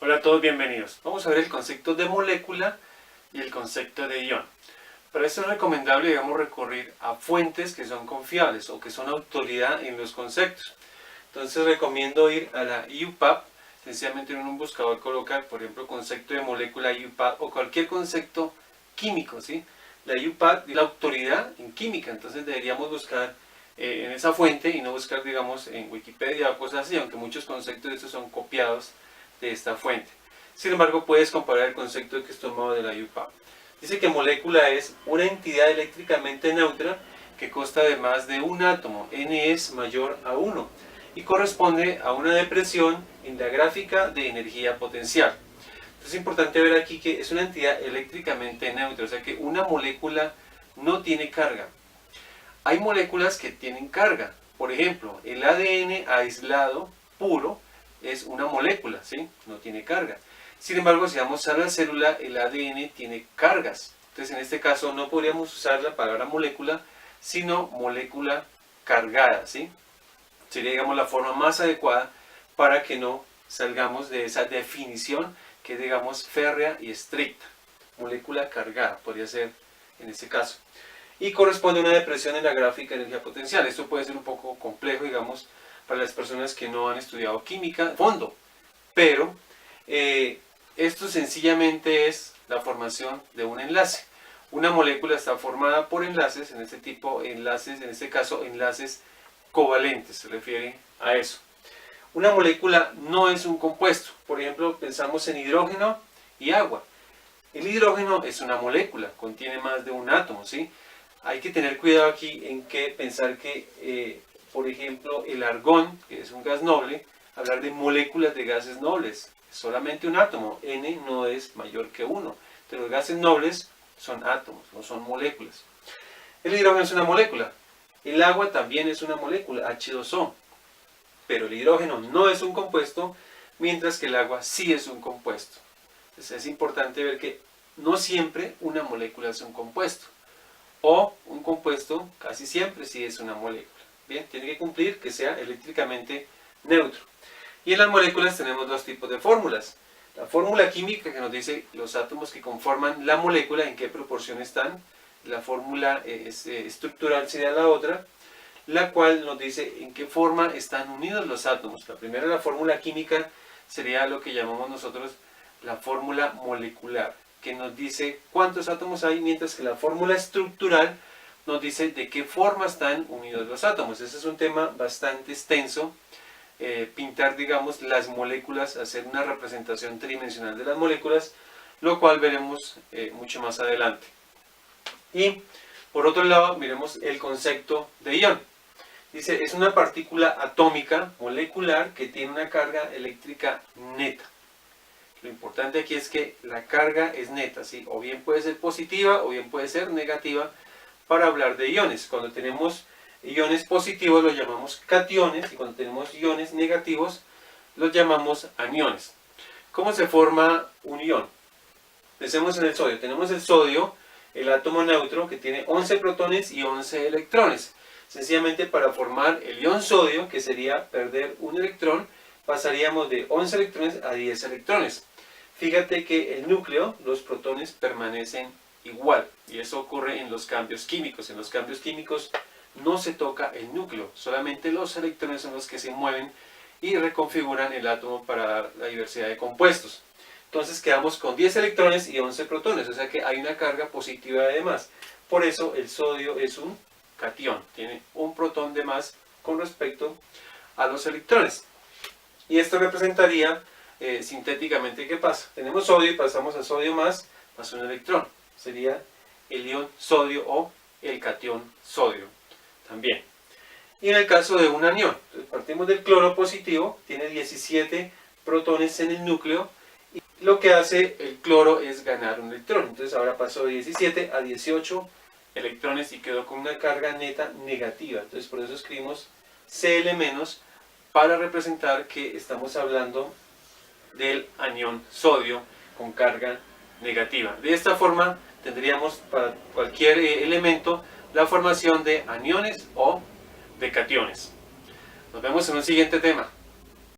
Hola a todos, bienvenidos. Vamos a ver el concepto de molécula y el concepto de ion. Para esto es recomendable, recurrir a fuentes que son confiables o que son autoridad en los conceptos. Entonces recomiendo ir a la EUPAP, sencillamente en un buscador colocar, por ejemplo, concepto de molécula EUPAP o cualquier concepto químico, ¿sí? La EUPAP es la autoridad en química, entonces deberíamos buscar en esa fuente y no buscar, en Wikipedia o cosas así, aunque muchos conceptos de estos son copiados de esta fuente. Sin embargo, puedes comparar el concepto que es tomado de la EUPAP. Dice que molécula es una entidad eléctricamente neutra que consta de más de un átomo, n es mayor a 1, y corresponde a una depresión en la gráfica de energía potencial. Entonces es importante ver aquí que es una entidad eléctricamente neutra, o sea que una molécula no tiene carga. Hay moléculas que tienen carga, por ejemplo, el ADN aislado, puro, es una molécula, ¿sí? No tiene carga. Sin embargo, si vamos a la célula, el ADN tiene cargas. Entonces, en este caso, no podríamos usar la palabra molécula, sino molécula cargada, ¿sí? Sería, la forma más adecuada para que no salgamos de esa definición que es, férrea y estricta. Molécula cargada, podría ser en este caso. Y corresponde a una depresión en la gráfica de energía potencial. Esto puede ser un poco complejo, para las personas que no han estudiado química a fondo, pero esto sencillamente es la formación de un enlace. Una molécula está formada por enlaces, en este caso enlaces covalentes, se refiere a eso. Una molécula no es un compuesto. Por ejemplo, pensamos en hidrógeno y agua. El hidrógeno es una molécula, contiene más de un átomo, ¿sí? Hay que tener cuidado aquí en que pensar que por ejemplo, el argón, que es un gas noble, hablar de moléculas de gases nobles, es solamente un átomo, N no es mayor que 1. Entonces los gases nobles son átomos, no son moléculas. El hidrógeno es una molécula, el agua también es una molécula, H2O, pero el hidrógeno no es un compuesto, mientras que el agua sí es un compuesto. Entonces es importante ver que no siempre una molécula es un compuesto, o un compuesto casi siempre sí es una molécula. Bien, tiene que cumplir que sea eléctricamente neutro. Y en las moléculas tenemos dos tipos de fórmulas. La fórmula química, que nos dice los átomos que conforman la molécula, en qué proporción están. La fórmula estructural sería la otra, la cual nos dice en qué forma están unidos los átomos. La primera, la fórmula química, sería lo que llamamos nosotros la fórmula molecular, que nos dice cuántos átomos hay, mientras que la fórmula estructural nos dice de qué forma están unidos los átomos. Ese es un tema bastante extenso, pintar, las moléculas, hacer una representación tridimensional de las moléculas, lo cual veremos mucho más adelante. Y por otro lado, miremos el concepto de ion. Dice, es una partícula atómica molecular que tiene una carga eléctrica neta. Lo importante aquí es que la carga es neta, ¿sí? O bien puede ser positiva o bien puede ser negativa, para hablar de iones. Cuando tenemos iones positivos los llamamos cationes, y cuando tenemos iones negativos los llamamos aniones. ¿Cómo se forma un ion? Pensemos en el sodio. Tenemos el sodio, el átomo neutro, que tiene 11 protones y 11 electrones. Sencillamente, para formar el ion sodio, que sería perder un electrón, pasaríamos de 11 electrones a 10 electrones. Fíjate que el núcleo, los protones permanecen igual, y eso ocurre en los cambios químicos. En los cambios químicos no se toca el núcleo, solamente los electrones son los que se mueven y reconfiguran el átomo para dar la diversidad de compuestos. Entonces quedamos con 10 electrones y 11 protones, o sea que hay una carga positiva de más. Por eso el sodio es un catión, tiene un protón de más con respecto a los electrones. Y esto representaría sintéticamente, ¿qué pasa? Tenemos sodio y pasamos a sodio más un electrón. Sería el ion sodio o el catión sodio también. Y en el caso de un anión, partimos del cloro positivo, tiene 17 protones en el núcleo, y lo que hace el cloro es ganar un electrón. Entonces ahora pasó de 17 a 18 electrones y quedó con una carga neta negativa. Entonces por eso escribimos Cl- para representar que estamos hablando del anión sodio con carga negativa. De esta forma tendríamos para cualquier elemento la formación de aniones o de cationes. Nos vemos en un siguiente tema.